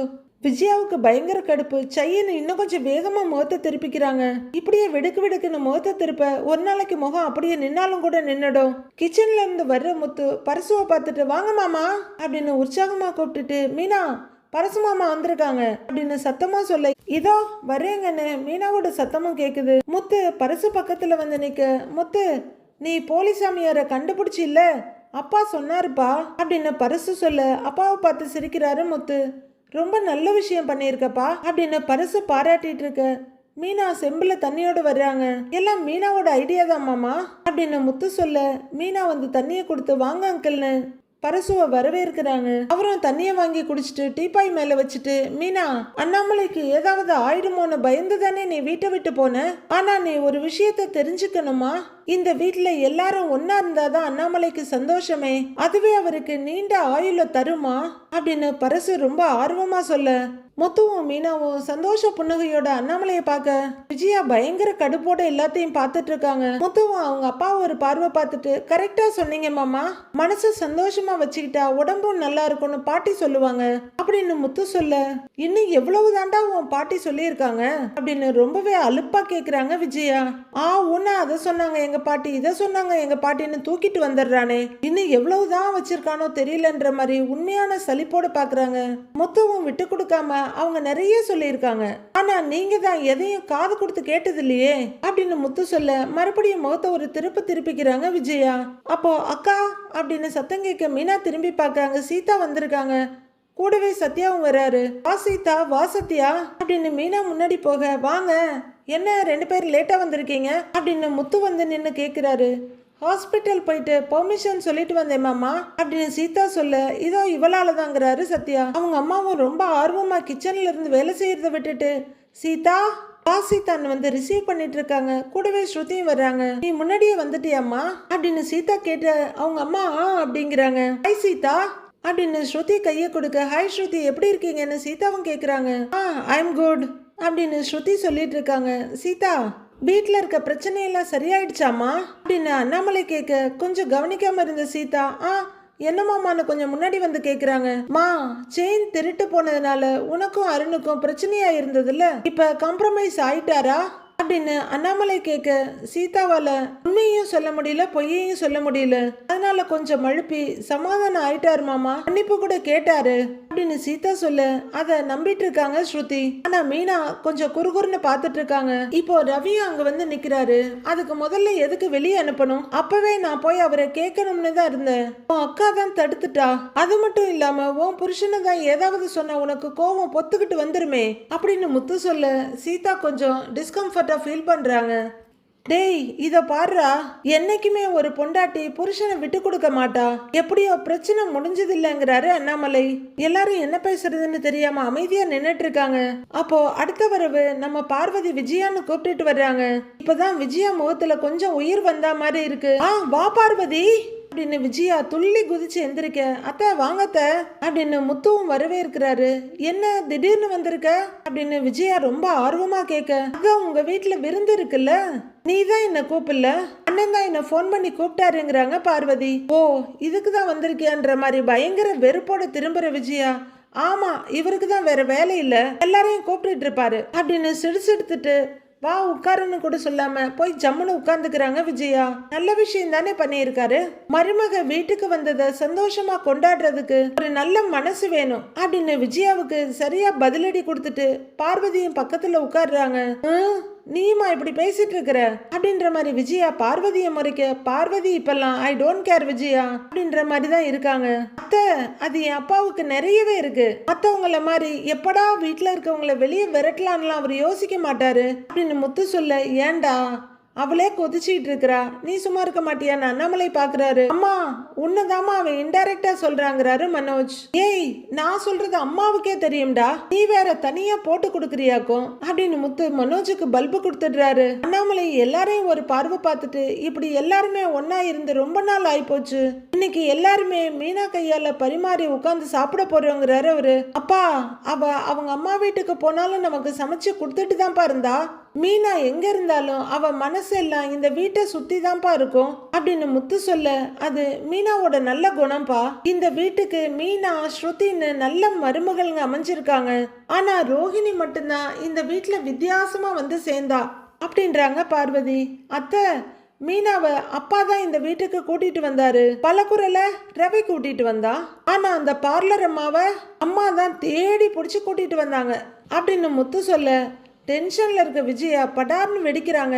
விஜயாவுக்கு பயங்கர கடுப்பு. சையன்னு இன்னும் கொஞ்சம் வேகமா முகத்தை திருப்பிக்கிறாங்க. இப்படியே வெடுக்கு வெடுக்குன்னு முகத்தை திருப்ப ஒரு நாளைக்கு முகம் அப்படியே நின்னாலும் கூட நின்னுடும். கிச்சன்ல இருந்து வர்ற முத்து பரசுவை பார்த்துட்டு வாங்க மாமா அப்படின்னு உற்சாகமா கூப்பிட்டுட்டு, மீனா பரசு மாமா வந்திருக்காங்க அப்படின்னு சத்தமா சொல்ல, இதோ வரேங்கன்னு மீனாவோட சத்தமும் கேக்குது. முத்து பரசு பக்கத்துல வந்து நிக்க, முத்து நீ போலீசாமியார கண்டுபிடிச்சி இல்ல, அப்பா சொன்னாருப்பா அப்படின்னு பரசு சொல்ல, அப்பாவை பார்த்து சிரிக்கிறாரு முத்து. ரொம்ப நல்ல விஷயம் பண்ணியிருக்கப்பா அப்படின்னு பரசு பாராட்டிட்டு இருக்க, மீனா செம்புல தண்ணியோட வர்றாங்க. எல்லாம் மீனாவோட ஐடியா தான் மாமா அப்படின்னு முத்து சொல்ல, மீனா வந்து தண்ணியை கொடுத்து வாங்க அங்கிள்னு பரசுவை வரவேற்கிறாங்க. அவரும் தண்ணியை வாங்கி குடிச்சிட்டு டீப்பாய் மேல வச்சுட்டு, மீனா அண்ணாமலைக்கு ஏதாவது ஆயிடுமோன்னு பயந்து தானே நீ வீட்டை விட்டு போன. ஆனா நீ ஒரு விஷயத்த தெரிஞ்சுக்கணுமா, இந்த வீட்டுல எல்லாரும் ஒன்னா இருந்தாதான் அண்ணாமலைக்கு சந்தோஷமே, அதுவே அவருக்கு நீண்ட ஆயுள தருமா அப்படின்னு பரசு ரொம்ப ஆர்வமா சொல்ல, முத்துவும் மீனாவும் சந்தோஷ புன்னகையோட அண்ணாமலையை பார்க்க விஜயா பயங்கர கடுப்போட எல்லாத்தையும் பார்த்துட்டு இருக்காங்க. முத்துவும் அவங்க அப்பாவை ஒரு பார்வை பார்த்துட்டு, கரெக்டா சொன்னீங்க மாமா, மனசு சந்தோஷமா வச்சுக்கிட்டா உடம்பும் நல்லா இருக்கும்னு பாட்டி சொல்லுவாங்க அப்படின்னு முத்து சொல்ல, இன்னும் எவ்வளவு தாண்டா உன் பாட்டி சொல்லியிருக்காங்க அப்படின்னு ரொம்பவே அலுப்பா கேக்குறாங்க விஜயா. உன்ன அதை சொன்னாங்க எங்க பாட்டி, இதை சொன்னாங்க எங்க பாட்டின்னு தூக்கிட்டு வந்துடுறானே, இன்னும் எவ்வளவுதான் வச்சிருக்கானோ தெரியலன்ற மாதிரி உண்மையான சலிப்போட பாக்குறாங்க. முத்துவும் விட்டு கொடுக்காம அவங்க நிறைய சொல்லியிருக்காங்க, ஆனா நீங்க தான் எதையும் காது கொடுத்து கேட்டது இல்லையே அப்படின்னு முத்து சொல்ல, மறுபடியும் முகத்தை ஒரு திருப்பிக்கிறாங்க விஜயா. அப்போ அக்கா அப்படின்னு சத்தம் கேட்க மீனா திரும்பி பார்க்கறாங்க. சீதா வந்திருக்காங்க, கூடவே சத்யாவும் வராரு. வா சீதா, வா சத்யா அப்படின்னு மீனா முன்னாடி போக, வாங்க என்ன 2 பேர் லேட்டா வந்திருக்கீங்க அப்படின்னு முத்து வந்து நின்று கேட்கிறாரு. ஹாஸ்பிட்டல் போயிட்டு பெர்மிஷன் சொல்லிட்டு வந்தேன் மாமா அப்படின்னு சீதா சொல்ல, இதோ இவளால தாங்கிறாரு சத்யா. அவங்க அம்மாவும் ரொம்ப ஆர்வமா கிச்சன்ல இருந்து வேலை செய்யறத விட்டுட்டு, சீதா சீதான் வந்து ரிசீவ் பண்ணிட்டு இருக்காங்க. கூடவே ஸ்ருதியும் வர்றாங்க. நீ முன்னாடியே வந்துட்டியாம்மா அப்படின்னு சீதா கேட்ட அவங்க அம்மா அப்படிங்கிறாங்க. ஹாய் சீதா அப்படின்னு ஸ்ருதி கையை கொடுக்க, ஹாய் ஸ்ருதி எப்படி இருக்கீங்கன்னு சீதாவும் கேக்குறாங்க. ஐ எம் குட் அப்படின்னு ஸ்ருதி சொல்லிட்டு இருக்காங்க. சீதா வீட்டில் இருக்க பிரச்சனையெல்லாம் சரியாயிடுச்சாமா அப்படின்னு அண்ணாமலை கேட்க, கொஞ்சம் கவனிக்காம இருந்த சீதா என்னமாமான்னு கொஞ்சம் முன்னாடி வந்து கேக்குறாங்க. மா செயின் திருட்டு போனதுனால உனக்கும் அருணுக்கும் பிரச்சனையா இருந்ததுல, இப்ப காம்ப்ரமைஸ் ஆயிட்டாரா அப்படின்னு அண்ணாமலை கேட்க, சீதாவால உண்மையும் சொல்ல முடியல பொய்யையும் சொல்ல முடியல, அதனால கொஞ்சம் மழுப்பி சமாதானம் ஆயிட்டாரு மாமா, மன்னிப்பு கூட கேட்டாரு அப்படின்னு சீதா சொல்ல, அத நம்பிட்டு இருக்காங்க ஸ்ருதி. ஆனா மீனா கொஞ்சம் குறுகுறுன்னு பாத்துட்டு இருக்காங்க. இப்போ ரவியும் அங்க வந்து நிக்கிறாரு. அதுக்கு முதல்ல எதுக்கு வெளியே அனுப்பணும், அப்பவே நான் போய் அவரை கேட்கணும்னு தான் இருந்தேன், உன் அக்கா தான் தடுத்துட்டா. அது மட்டும் இல்லாம உன் புருஷனை தான் ஏதாவது சொன்ன உனக்கு கோவம் பொத்துக்கிட்டு வந்துருமே அப்படின்னு முத்து சொல்ல, சீதா கொஞ்சம் டிஸ்கம்ஃபர்ட் ஃபீல் பண்றாங்க. டேய் இத பாருடா, என்னைக்குமே ஒரு பொண்டாட்டி புருஷனை விட்டு கொடுக்க மாட்டா, எப்படியோ பிரச்சனை முடிஞ்சது இல்லைங்கிறாரு அண்ணாமலை. எல்லாரும் என்ன பேசுறதுன்னு தெரியாம அமைதியா நின்னுட்டு இருக்காங்க. அப்போ அடுத்த வரவு நம்ம பார்வதி விஜயான்னு கூப்பிட்டுட்டு வர்றாங்க. இப்பதான் விஜயா முகத்துல கொஞ்சம் உயிர் வந்தா மாதிரி இருக்கு. வா பார்வதி அப்படின்னு விஜயா துள்ளி குதிச்சு எந்திரிக்க, அத்தை வாங்கத்த அப்படின்னு முத்துவும் வரவேற்கிறாரு. என்ன திடீர்னு வந்திருக்க அப்படின்னு விஜயா ரொம்ப ஆர்வமா கேட்க, அதான் உங்க வீட்டுல விருந்து இருக்குல்ல, நீ தான் என்ன கூப்பிடல, அண்ணன் தான் என்ன போன் பண்ணி கூப்பிட்டாருங்கிறாங்க பார்வதி. இதுக்கு தான் வந்திருக்கியான்ற மாதிரி பயங்கர வெறுப்போட திரும்புற விஜயா, ஆமா இவருக்கு தான் வேற வேலை இல்ல, எல்லாரையும் கூப்பிட்டு இருப்பாரு அப்படின்னு சிடிச்செடுத்துட்டு வா உட்காருன்னு கூட சொல்லாம போய் ஜம்முன்னு உட்கார்ந்துக்கிறாங்க விஜயா. நல்ல விஷயம் தானே பண்ணியிருக்காரு, மருமக வீட்டுக்கு வந்ததை சந்தோஷமா கொண்டாடுறதுக்கு ஒரு நல்ல மனசு வேணும் அப்படின்னு விஜயாவுக்கு சரியா பதிலடி கொடுத்துட்டு பார்வதியும் பக்கத்துல உட்கார்றாங்க. நீமா இப்படி பேசிட்டு இருக்கிற அப்படின்ற மாதிரி விஜயா பார்வதியை முறைக்க, பார்வதி இப்பெல்லாம் ஐ டோன்ட் கேர் விஜயா அப்படின்ற மாதிரி தான் இருக்காங்க. அத்தை அது என் அப்பாவுக்கு நிறையவே இருக்கு, மற்றவங்கள மாதிரி எப்படா வீட்டுல இருக்கவங்கள வெளியே விரட்டலான்லாம் அவர் யோசிக்க மாட்டாரு அப்படின்னு முத்து சொல்ல, ஏண்டா அவளே கொதிச்சுட்டு இருக்கிறா, நீ சும்மா இருக்க மாட்டியான்னு அண்ணாமலை பாக்குறாரு. அம்மா உன்னதாமா அவன் இன்டைரக்டா சொல்றாங்கிறாரு மனோஜ். ஏய் நான் சொல்றது அம்மாவுக்கே தெரியும்டா, நீ வேற தனியா போட்டு கொடுக்குறியாக்கும் அப்படின்னு முத்து மனோஜுக்கு பல்பு கொடுத்துடுறாரு. அண்ணாமலை எல்லாரையும் ஒரு பார்வை பார்த்துட்டு, இப்படி எல்லாருமே ஒன்னா இருந்து ரொம்ப நாள் ஆயிப்போச்சு, இன்னைக்கு எல்லாருமே மீனா கையால பரிமாறி உட்காந்து சாப்பிட போறோங்கிறாரு அவரு. அப்பா அவங்க அம்மா வீட்டுக்கு போனாலும் நமக்கு சமைச்சு கொடுத்துட்டு தான்ப்பா இருந்தா, மீனா எங்க இருந்தாலும் அவ மனசெல்லாம் இந்த வீட்டை சுத்தி தான்ப்பா இருக்கும் அப்படின்னு முத்து சொல்ல, அது மீனாவோட நல்ல குணம்பா. இந்த வீட்டுக்கு மீனா ஸ்ருதின்னு நல்ல மருமகள்ங்க அமைஞ்சிருக்காங்க. ஆனா ரோஹிணி மட்டும்தான் இந்த வீட்டுல வித்தியாசமா வந்து சேர்ந்தா அப்படின்றாங்க பார்வதி. அத்தை, மீனாவை அப்பா தான் இந்த வீட்டுக்கு கூட்டிட்டு வந்தாரு. பல குரல ரவி கூட்டிட்டு வந்தா. ஆனா அந்த பார்லர் அம்மாவை அம்மா தான் தேடி பிடிச்சி கூட்டிட்டு வந்தாங்க அப்படின்னு முத்து சொல்ல, டென்ஷன்ல இருக்க விஜயா படார்னு வெடிக்கிறாங்க.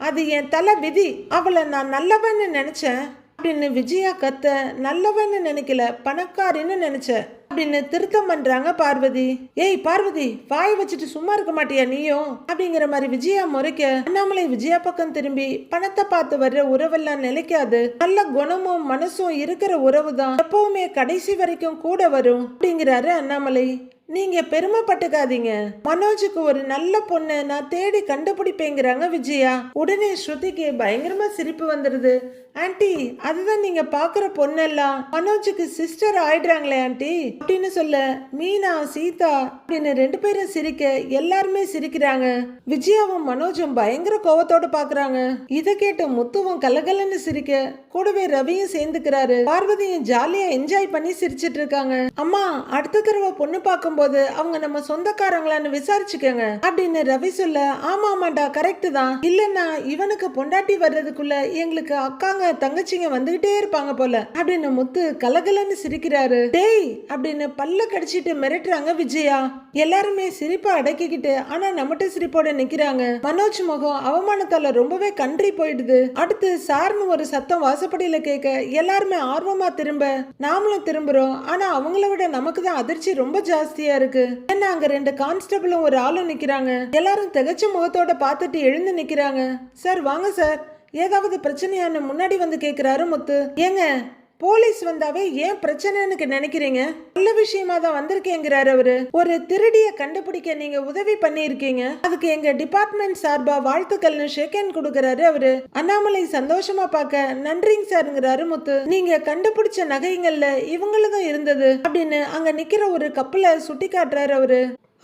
அது என் தலை விதி, அவளை நான் நல்லவன்னு நினைச்சேன் அப்படின்னு விஜயா கத்த. நல்லவன்னு நினைக்கல, பணக்காரின்னு நினைச்சேன் அப்படின்னு திருத்தம் பண்றாங்க பார்வதி. ஏய் பார்வதி, வாய் வச்சுட்டு சும்மா இருக்க மாட்டியா நீயும் அப்படிங்கிற மாதிரி விஜயா முறைக்க, அண்ணாமலை விஜயா பக்கம் திரும்பி, பணத்தை பார்த்து வர்ற உறவெல்லாம் நிலைக்காது, நல்ல குணமும் மனசும் இருக்கிற உறவு தான் எப்பவுமே கடைசி வரைக்கும் கூட வரும் அப்படிங்கிறாரு அண்ணாமலை. நீங்க பெருமைப்பட்டுக்காதீங்க, மனோஜுக்கு ஒரு நல்ல பொண்ணு நான் தேடி கண்டுபிடிப்பேங்கிறாங்க விஜயா. உடனே ஸ்ருதிக்கு பயங்கரமா சிரிப்பு வந்துருது. ஆன்ட்டி, அதுதான் நீங்க பாக்குற பொண்ணெல்லாம் மனோஜுக்கு சிஸ்டர் ஆயிடுறாங்களே ஆன்ட்டி அப்படின்னு சொல்ல, மீனா சீதா அப்படின்னு 2 பேரும் சிரிக்க எல்லாருமே சிரிக்கிறாங்க. விஜயாவும் மனோஜும் பயங்கர கோவத்தோட பாக்குறாங்க. இதை கேட்டு முத்துவும் கலகலன்னு சிரிக்க, கூடவே ரவியும் சேர்ந்துக்கிறாரு. பார்வதியும் ஜாலியா என்ஜாய் பண்ணி சிரிச்சிட்டு இருக்காங்க. அம்மா, அடுத்த தடவை பொண்ணு பார்க்கும் போது அவங்க நம்ம சொந்தக்காரங்களான்னு விசாரிச்சுக்கங்க அப்படின்னு ரவி சொல்ல, ஆமா ஆமாண்டா கரெக்ட் தான், இல்லன்னா இவனுக்கு பொண்டாட்டி வர்றதுக்குள்ள எங்களுக்கு அக்காங்க தங்கச்சிங்க வந்துகிட்டே இருப்பாங்க போல அப்படின்னு முத்து கலகலன்னு சிரிக்கிறாரு. டேய் அப்படின்னு பல்ல கடிச்சிட்டு மிரட்டுறாங்க விஜயா. எல்லாருமே சிரிப்பை அடக்கிக்கிட்டு ஆனா நம்மகிட்ட சிரிப்போட நிக்கிறாங்க. மனோஜ் முகம் அவமானத்தால ரொம்பவே கன்றி போயிடுது. அடுத்து சார்னு ஒரு சத்தம் வாசப்படியில கேட்க எல்லாருமே ஆர்வமா திரும்ப, நாமளும் திரும்புறோம். ஆனா அவங்கள விட நமக்கு தான் அதிர்ச்சி ரொம்ப ஜாஸ்தியா இருக்கு. ஏன்னா அங்க 2 கான்ஸ்டபிளும் ஒரு ஆளும் நிக்கிறாங்க. எல்லாரும் திகச்ச முகத்தோட பார்த்துட்டு எழுந்து நிக்கிறாங்க. சார் வாங்க சார், ஏதாவது பிரச்சனையான்னு முன்னாடி வந்து கேக்குறாரு முத்து. ஏங்க, போலீஸ் வந்தாவே ஏன் பிரச்சனைன்னு நினைக்கிறீங்க? நல்ல விஷயமா தான் வந்திருக்கேங்கிறாரு அவரு. ஒரு திருடிய கண்டுபிடிக்க நீங்க உதவி பண்ணிருக்கீங்க, அதுக்கு எங்க டிபார்ட்மெண்ட் சார்பா வாழ்த்துக்கள்னு ஷேக் ஹேண்ட் கொடுக்கறாரு அவரு. அண்ணாமலை சந்தோஷமா பார்க்க, நன்றிங்க சார்ங்கிறாரு முத்து. நீங்க கண்டுபிடிச்ச நகைங்கள்ல இவங்களதும் இருந்தது அப்படின்னு அங்க நிக்கிற ஒரு கப்பலை சுட்டி காட்டுறாரு அவரு.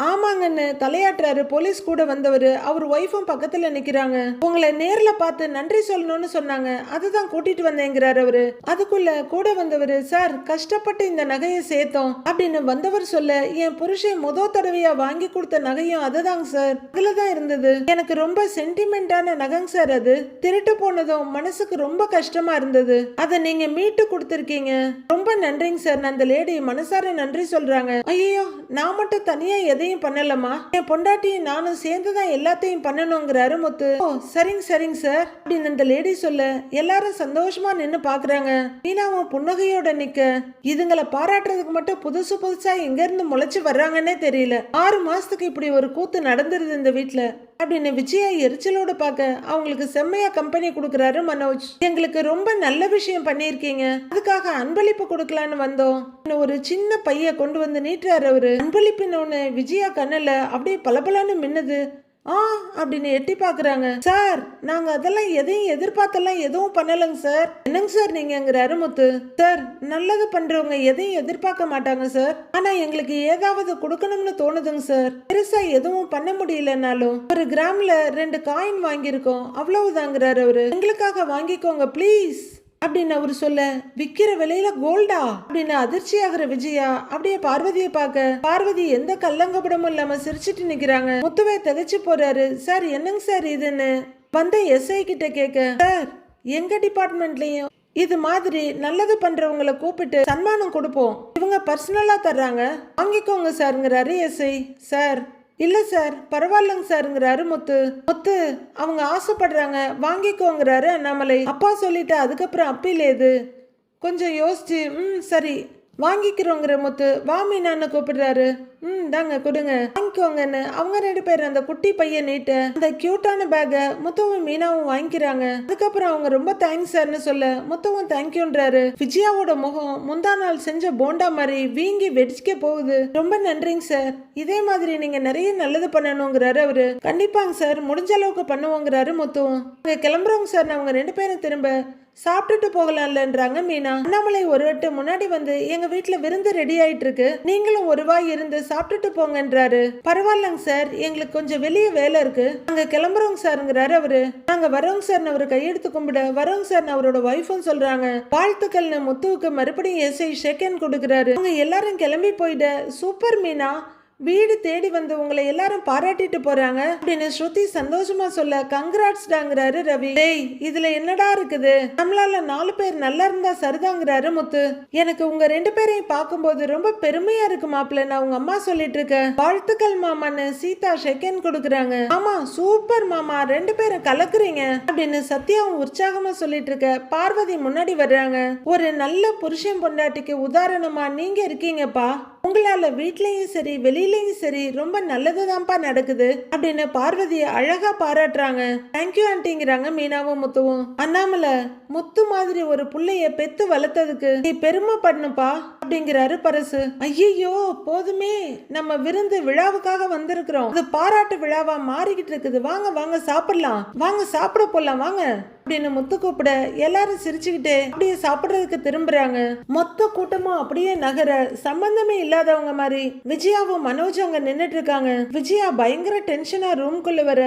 ஆமாங்கன்னு தலையாட்டுறாரு போலீஸ் கூட வந்தவர். அவர் ஒய்ஃபும் பக்கத்துல நிக்கிறாங்க. உங்களை நேர்ல பார்த்து நன்றி சொல்லணும்னு சொன்னாங்க, அதுதான் கூட்டிட்டு வந்தேங்கிறாரு அவரு. அதுக்குள்ள கூட வந்தவர், சார் கஷ்டப்பட்டு இந்த நகையை சேர்த்தோம் அப்படின்னு வந்தவர் சொல்ல, என் புருஷன் தடவையா வாங்கி கொடுத்த நகையும் அதுதாங்க சார், அதுலதான் இருந்தது. எனக்கு ரொம்ப சென்டிமெண்டான நகைங்க சார். அது திருட்டு போனதும் மனசுக்கு ரொம்ப கஷ்டமா இருந்தது, அதை நீங்க மீட்டு கொடுத்திருக்கீங்க, ரொம்ப நன்றிங்க சார். அந்த லேடி மனசார நன்றி சொல்றாங்க. ஐயோ, நான் மட்டும் தனியா எதையும் பண்ணலமா, என் பொண்டாட்டியும் நானும் சேர்ந்துதான் எல்லாத்தையும் பண்ணணுங்கிறாரு முத்து. ஓ சரிங்க சரிங்க சார் அப்படின்னு அந்த லேடி சொல்ல, எல்லாரும் சந்தோஷமா நின்னு பாக்குறாங்க. மீனாவும் புன்னகையோட நிக்க, இதுங்களை பாராட்டுறதுக்கு மட்டும் புதுசு புதுசா எங்க இருந்து முளைச்சு வர்றாங்கன்னே தெரியல. 6 மாசத்துக்கு இப்படி ஒரு கூத்து நடந்துருது இந்த வீட்டுல அப்படின்னு விஜயா எரிச்சலோட பார்க்க, அவங்களுக்கு செம்மையா கம்பெனி கொடுக்கறாரு மனோஜ். எங்களுக்கு ரொம்ப நல்ல விஷயம் பண்ணிருக்கீங்க, அதுக்காக அன்பளிப்பு கொடுக்கலான்னு வந்தோம். ஒரு சின்ன பைய கொண்டு வந்து நீட்டுறாரு அவரு. அன்பளிப்புன்னு விஜயா கண்ணுல அப்படியே பலபலன்னு மின்னுது. அப்படின்னு எட்டி பாக்குறாங்க. சார், நாங்க அதெல்லாம் எதையும் எதிர்பார்த்தெல்லாம் எதுவும் பண்ணலங்க சார். என்னங்க சார் நீங்கிறாரு முத்து. சார், நல்லது பண்றவங்க எதையும் எதிர்பார்க்க மாட்டாங்க சார், ஆனா எங்களுக்கு ஏதாவது கொடுக்கணும்னு தோணுதுங்க சார். பெருசா எதுவும் பண்ண முடியலனாலும் ஒரு கிராம்ல 2 காயின் வாங்கியிருக்கோம், அவ்வளவுதாங்கிறாரு அவரு. எங்களுக்காக வாங்கிக்கோங்க ப்ளீஸ் அப்படின்னு அவரு சொல்ல, விக்கிற விலையில கோல்டா அப்படின்னு அதிர்ச்சி ஆகிற விஜயா அப்படியே பார்வதியை பார்க்க, பார்வதி எந்த கல்லங்கப்படமும் இல்லாம சிரிச்சிட்டு நிக்கிறாங்க. முத்துவே திகைச்சு போறாரு. சார் என்னங்க சார் இதுன்னு வந்த எஸ்ஐ கிட்ட கேட்க, சார் எங்க டிபார்ட்மெண்ட்லயும் இது மாதிரி நல்லது பண்றவங்களை கூப்பிட்டு சன்மானம் கொடுப்போம், இவங்க பர்சனலா தர்றாங்க, வாங்கிக்கோங்க சார்ங்கிறாரு எஸ்ஐ. சார் இல்ல சார் பரவாயில்லங்க சார்ங்கிறாரு முத்து. முத்து, அவங்க ஆசைப்படுறாங்க வாங்கிக்கோங்கிறாரு அண்ணாமலை. அப்பா சொல்லிட்டு அதுக்கப்புறம் அப்பீல் ஏது கொஞ்சம் யோசிச்சு சரி வாங்கிக்கிறோங்கிற முத்து. வாமினான்னு கூப்பிடுறாரு. தாங்க கொடுங்க வாங்கிக்கோங்கன்னு அவங்க 2 பேரும் அந்த குட்டி பையன் நீட்ட அந்த கியூட்டான பேக முத்துவும் மீனாவும் வாங்கிக்கிறாங்க. அதுக்கப்புறம் அவங்க ரொம்ப தேங்க்ஸ் சார்னு சொல்ல, முத்துவும் தேங்க்யூன்றாரு. விஜயாவோட முகம் முந்தா நாள் செஞ்ச போண்டா மாதிரி வீங்கி வெடிச்சுக்க போகுது. ரொம்ப நன்றிங்க சார், இதே மாதிரி நீங்க நிறைய நல்லது பண்ணணுங்கிறாரு அவரு. கண்டிப்பாங்க சார், முடிஞ்ச அளவுக்கு பண்ணுவோங்கிறாரு முத்துவும். கிளம்புறோங்க சார். அவங்க 2 பேரும் திரும்ப, சாப்பிட்டுட்டு போகலாம்லன்றாங்க மீனா. அண்ணாமலை ஒரு வட்டு முன்னாடி வந்து எங்க வீட்டுல விருந்து ரெடி ஆயிட்டு இருக்கு, நீங்களும் ஒரு வாய் இருந்து சாப்பிட்டுட்டு போங்கன்றாரு. பரவாயில்லங்க சார், எங்களுக்கு கொஞ்சம் வெளியே வேலை இருக்கு, நாங்க கிளம்புறோங்க சார்ங்கிறாரு அவரு. நாங்க வரோங்க சார் அவரு கையெடுத்து கும்பிட வரோங்க சார் அவரோட ஒய்ஃபும் சொல்றாங்க. வாழ்த்துக்கள்னு முத்துவுக்கு மறுபடியும் எஸ்ஐ செகண்ட் கொடுக்குறாரு. அவங்க எல்லாரும் கிளம்பி போயிட சூப்பர் மீனா, வீடு தேடி வந்து உங்களை எல்லாரும் பாராட்டிட்டு போறாங்க அப்படின்னு ஸ்ருதி சந்தோஷமா சொல்ல கங்க்ராட்ஸ்டாங்கிறாரு ரவி. டேய் இதுல என்னடா இருக்குது, நம்மளால 4 பேர் நல்லா இருந்தா சரிதாங்கிறாரு முத்து. எனக்கு உங்க 2 பேரையும் பார்க்கும்போது ரொம்ப பெருமையா இருக்கு மாப்பிள்ள, நான் உங்க அம்மா சொல்லிட்டு இருக்கேன். வாழ்த்துக்கள் மாமான்னு சீதா செகண்ட் கொடுக்குறாங்க. ஆமா சூப்பர் மாமா, 2 பேரும் கலக்குறீங்க அப்படின்னு சத்யாவும் உற்சாகமா சொல்லிட்டு இருக்க பார்வதி முன்னாடி வர்றாங்க. ஒரு நல்ல புருஷன் பொண்டாட்டிக்கு உதாரணமா நீங்க இருக்கீங்கப்பா, உங்களால வீட்லயும் சரி வெளியிலயும் சரி ரொம்ப நல்லதுதான்ப்பா நடக்குது அப்படின்னு பார்வதியை அழகா பாராட்டுறாங்க. தேங்க்யூ ஆண்டிங்கிறாங்க மீனாவும் முத்துவும். அண்ணாமலை, முத்து மாதிரி ஒரு புள்ளைய பெத்து வளர்த்ததுக்கு நீ பெருமை பண்ணுப்பா அப்படிங்கிறாரு பரசு. ஐயோ போதுமே, நம்ம விருந்து விழாவுக்காக வந்திருக்கிறோம், அது பாராட்டு விழாவா மாறிக்கிட்டு இருக்குது, வாங்க வாங்க சாப்பிடலாம், வாங்க சாப்பிட போலாம் வாங்க அப்படின்னு முத்து கூப்பிட எல்லாரும் சிரிச்சுக்கிட்டே அப்படியே சாப்பிடுறதுக்கு திரும்புறாங்க. மொத்த கூட்டமும் அப்படியே நகர சம்பந்தமே இல்லாதவங்க மாதிரி விஜயாவும் மனோஜ் அங்க நின்னுட்டு இருக்காங்க. விஜயா பயங்கர டென்ஷனா ரூம்குள்ள வர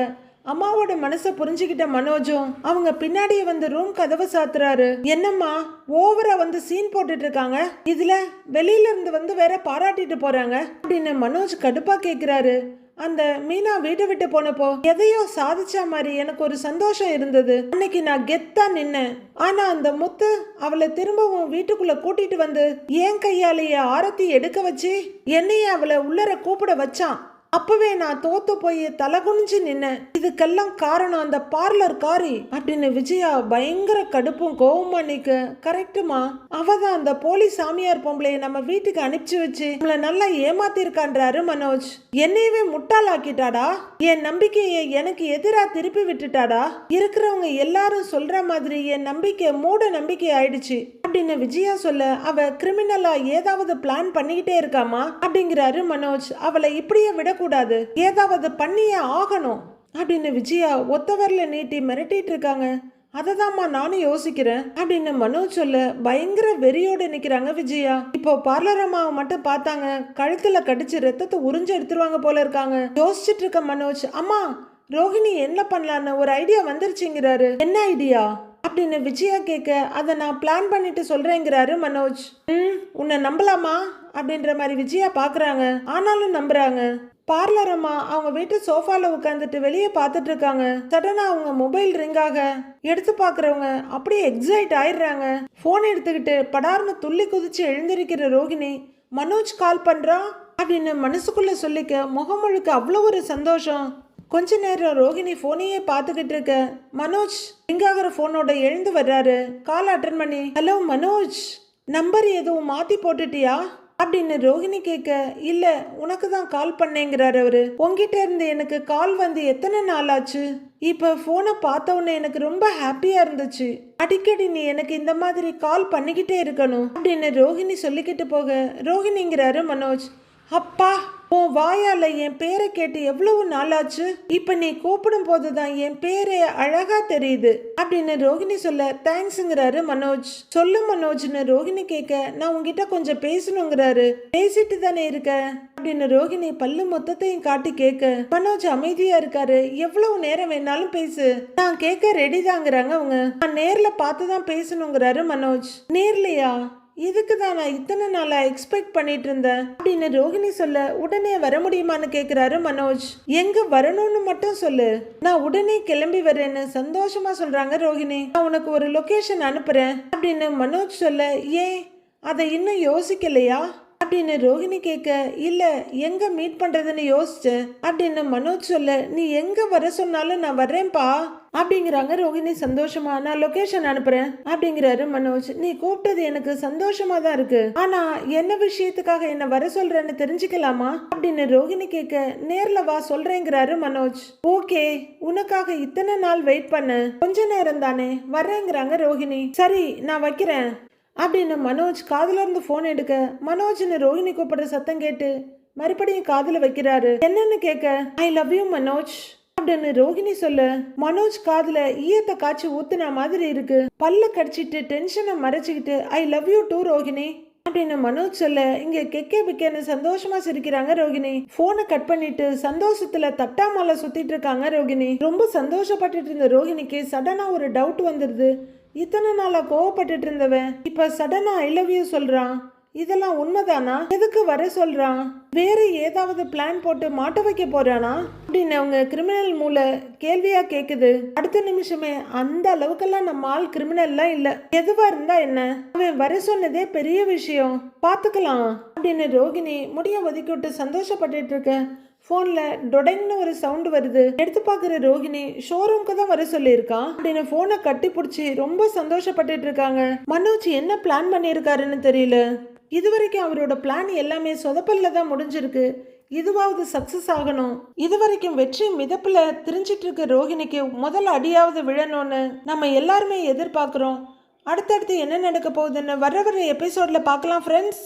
அம்மாவோட மனசை புரிஞ்சுக்கிட்ட மனோஜும் அவங்க பின்னாடியே வந்து ரூம் கதவை சாத்துறாரு. என்னம்மா ஓவரா வந்து சீன் போட்டுட்டு இருக்காங்க, இதுல வெளியில இருந்து வந்து வேற பாராட்டிட்டு போறாங்க அப்படின்னு மனோஜ் கடுப்பா கேக்குறாரு. அந்த மீனா வீட்டை விட்டு போனப்போ எதையோ சாதிச்சா மாதிரி எனக்கு ஒரு சந்தோஷம் இருந்தது, அன்னைக்கு நான் கெத்தா நின்னேன். ஆனா அந்த முத்து அவளை திரும்பவும் வீட்டுக்குள்ள கூட்டிட்டு வந்து என் கையாலேயே ஆரத்தி எடுக்க வச்சு என்னையே அவளை உள்ளர கூப்பிட வச்சான். அப்பவே நான் தோத்து போய் தலை குனிஞ்சு நின்னேன். இதுக்கெல்லாம் காரணம் அந்த பார்லர் காரி அப்படின்னு விஜயா பயங்கர கடுப்பும் கோவமா நிக்க. கரெக்டுமா, அவதான் அந்த போலி சாமியார் பொம்பளைய நம்ம வீட்டுக்கு அனுப்பிச்சு வச்சு நம்மள நல்லா ஏமாத்திருக்கான்றாரு மனோஜ். என்னையவே முட்டாளாக்கிட்டாடா, என் நம்பிக்கையை எனக்கு எதிரா திருப்பி விட்டுட்டாடா, இருக்கிறவங்க எல்லாரும் சொல்ற மாதிரி என் நம்பிக்கை மூட நம்பிக்கை ஆயிடுச்சு அப்படின்னு விஜயா சொல்ல அவ கிரிமினலா ஏதாவது பிளான் பண்ணிக்கிட்டே இருக்காமா அப்படிங்கிறாரு மனோஜ். அவளை இப்படியே விட கூடாது, ஏதாவது பண்ணியே ஆகணும் அப்படின்னு விஜயா ஒத்தவர்ல நீட்டி மிரட்டிட்டு இருக்காங்க. அததாம்மா நானும் யோசிக்கிறேன் அப்படின்னு மனோஜ் சொல்ல பயங்கர வெறியோட நிக்கிறாங்க விஜயா. இப்போ பார்லர் அம்மாவை மட்டும் பார்த்தாங்க கழுத்துல கடிச்சு ரத்தத்தை உறிஞ்சு எடுத்துருவாங்க போல இருக்காங்க. யோசிச்சுட்டு இருக்க மனோஜ், அம்மா ரோஹிணி என்ன பண்ணலான்னு ஒரு ஐடியா வந்துருச்சுங்கிறாரு. என்ன ஐடியா அப்படின்னு விஜயா கேட்க அதை நான் பிளான் பண்ணிட்டு சொல்றேங்கிறாரு மனோஜ். உன்னை நம்பலாமா அப்படின்ற மாதிரி விஜயா பாக்குறாங்க, ஆனாலும் நம்புறாங்க. பார்லர் அம்மா அவங்க வீட்டு சோஃபால உட்காந்துட்டு வெளியே பார்த்துட்டு இருக்காங்க. சடனா அவங்க மொபைல் ரிங் ஆக எடுத்து பாக்குறவங்க அப்படியே எக்ஸைட் ஆயிடுறாங்க. போன் எடுத்துக்கிட்டு படார்னு துள்ளி குதிச்சு எழுந்திருக்கிற ரோஹிணி மனோஜ் கால் பண்றா அப்படின்னு மனசுக்குள்ள சொல்லிக்க முகம் முழுக்க அவ்வளோ ஒரு சந்தோஷம். கொஞ்ச நேரம் ரோஹிணி போனையே பார்த்துக்கிட்டு இருக்க மனோஜ் ரிங்காகிற போனோட எழுந்து வர்றாரு. கால் அட்டன் பண்ணி, ஹலோ மனோஜ், நம்பர் எதுவும் மாத்தி போட்டுட்டியா அப்படின்னு ரோஹிணி கேட்க, இல்ல உனக்கு தான் கால் பண்ணேங்கிறாரு அவரு. உங்ககிட்ட இருந்து எனக்கு கால் வந்து எத்தனை நாள் ஆச்சு, இப்ப போனை பார்த்த உடனே எனக்கு ரொம்ப ஹாப்பியா இருந்துச்சு, அடிக்கடி நீ எனக்கு இந்த மாதிரி கால் பண்ணிக்கிட்டே இருக்கணும் அப்படின்னு ரோஹிணி சொல்லிக்கிட்டு போக ரோஹிணிங்கிறாரு மனோஜ். அப்பா, உன் வாயால என் பேரை கேட்டு எவ்வளவு நாளாச்சு, இப்ப நீ கூப்பிடும் போதுதான் என் பேரே அழகா தெரியுது அப்படின்னு ரோஹிணி சொல்ல தேங்க்ஸ்ங்கிறாரு மனோஜ். சொல்லு மனோஜ்னு ரோஹிணி கேட்க, நான் உங்ககிட்ட கொஞ்சம் பேசணுங்கிறாரு. பேசிட்டு தானே இருக்க அப்படின்னு ரோஹிணி பல்லு மொத்தத்தையும் காட்டி கேட்க மனோஜ் அமைதியா இருக்காரு. எவ்வளவு நேரம் வேணாலும் பேசு, நான் கேட்க ரெடி தாங்கிறாங்க அவங்க. நான் நேர்ல பார்த்துதான் பேசணுங்கிறாரு மனோஜ். நேர்லையா, இதுக்கு தான் நான் இத்தனை நாளா எக்ஸ்பெக்ட் பண்ணிட்டு இருந்தேன் அப்படின்னு ரோஹிணி சொல்ல, உடனே வர முடியுமான்னு கேக்குறாரு மனோஜ். எங்க வரணும்னு மட்டும் சொல்லு, நான் உடனே கிளம்பி வரேன்னு சந்தோஷமா சொல்றாங்க ரோஹிணி. நான் உனக்கு ஒரு லொகேஷன் அனுப்புறேன் அப்படின்னு மனோஜ் சொல்ல, ஏன் அதை இன்னும் யோசிக்கலையா அப்படின்னு ரோஹிணி கேட்க, இல்ல எங்க மீட் பண்றதுன்னு யோசிச்சேன் அப்படின்னு மனோஜ் சொல்ல, நீ எங்க வர சொன்னாலும் நான் வர்றேன்பா அப்படிங்கிறாங்க ரோஹிணி சந்தோஷமா. நான் லொகேஷன் அனுப்புறேன் அப்படிங்கிறாரு மனோஜ். நீ கூப்பிட்டது எனக்கு சந்தோஷமா தான் இருக்கு, ஆனா என்ன விஷயத்துக்காக என்ன வர சொல்றேன்னு தெரிஞ்சுக்கலாமா அப்படின்னு ரோஹிணி கேட்க, நேர்ல வா சொல்றேங்கிறாரு மனோஜ். ஓகே, உனக்காக இத்தனை நாள் வெயிட் பண்ண, கொஞ்ச நேரம் தானே, வர்றேங்கிறாங்க ரோஹிணி. சரி நான் வைக்கிறேன் அப்படின்னு மனோஜ் காதுல இருந்து போன் எடுக்க மனோஜ்னு ரோஹிணி கூப்பிடுற சத்தம் கேட்டு மறுபடியும் காதுல வைக்கிறாரு. என்னன்னு கேட்க, ஐ லவ் யூ மனோஜ் அப்படின்னு ரோகிணி சொல்ல மனோஜ் காதுல ஈயத்தை காய்ச்சி ஊத்துன மாதிரி இருக்கு. பல்ல கடிச்சிட்டு டென்ஷனை மறைச்சுக்கிட்டு I love you too Rohini அப்படின்னு மனோஜ் சொல்ல இங்க கெக்கே பிக்கேன்னு சந்தோஷமா சிரிக்கிறாங்க ரோகிணி. போனை கட் பண்ணிட்டு சந்தோஷத்துல தட்டாமல சுத்திட்டு இருக்காங்க ரோகிணி. ரொம்ப சந்தோஷப்பட்டுட்டு இருந்த ரோகிணிக்கு சடனா ஒரு டவுட் வந்துருது. இத்தனை நாளா கோவப்பட்டுட்டு இருந்தவன் இப்ப சடனா ஐ லவ் யூ சொல்றான். இதெல்லாம் உண்மைதானா? எதுக்கு வர சொல்றான்? வேற ஏதாவது பிளான் போட்டு மாட்ட வைக்க போறானா அப்படின்னு அவங்க கிரிமினல் மூளை கேள்வியா கேக்குது. அடுத்த நிமிஷமே அந்த அளவுக்கெல்லாம் நம்ம ஆள் கிரிமினல்லாம் இல்ல, எதுவா இருந்தா என்ன, அவன் வர சொன்னதே பெரிய விஷயம், பாத்துக்கலாம் அப்படின்னு ரோகிணி முடிய ஒதுக்கி விட்டு சந்தோஷப்பட்டுட்டு இருக்க. போன்ல டொடைங்னு ஒரு சவுண்ட் வருது. எடுத்து பாக்குற ரோகிணி ஷோரூம்க்கு தான் வர சொல்லியிருக்கான் அப்படின்னு போனை கட்டி பிடிச்சி ரொம்ப சந்தோஷப்பட்டுட்டு இருக்காங்க. மனோஜ் என்ன பிளான் பண்ணியிருக்காருன்னு தெரியல. இதுவரைக்கும் அவரோட பிளான் எல்லாமே சொதப்பல்ல தான் முடிஞ்சிருக்கு. இதுவாவது சக்சஸ் ஆகணும். இதுவரைக்கும் வெற்றி மிதப்புல திரிஞ்சிட்டு இருக்க ரோகிணிக்கு முதல் அடியாவது விழணும்னு நம்ம எல்லாருமே எதிர்பார்க்கிறோம். அடுத்தடுத்து என்ன நடக்க போகுதுன்னு வர எபிசோட்ல பார்க்கலாம் ஃப்ரெண்ட்ஸ்.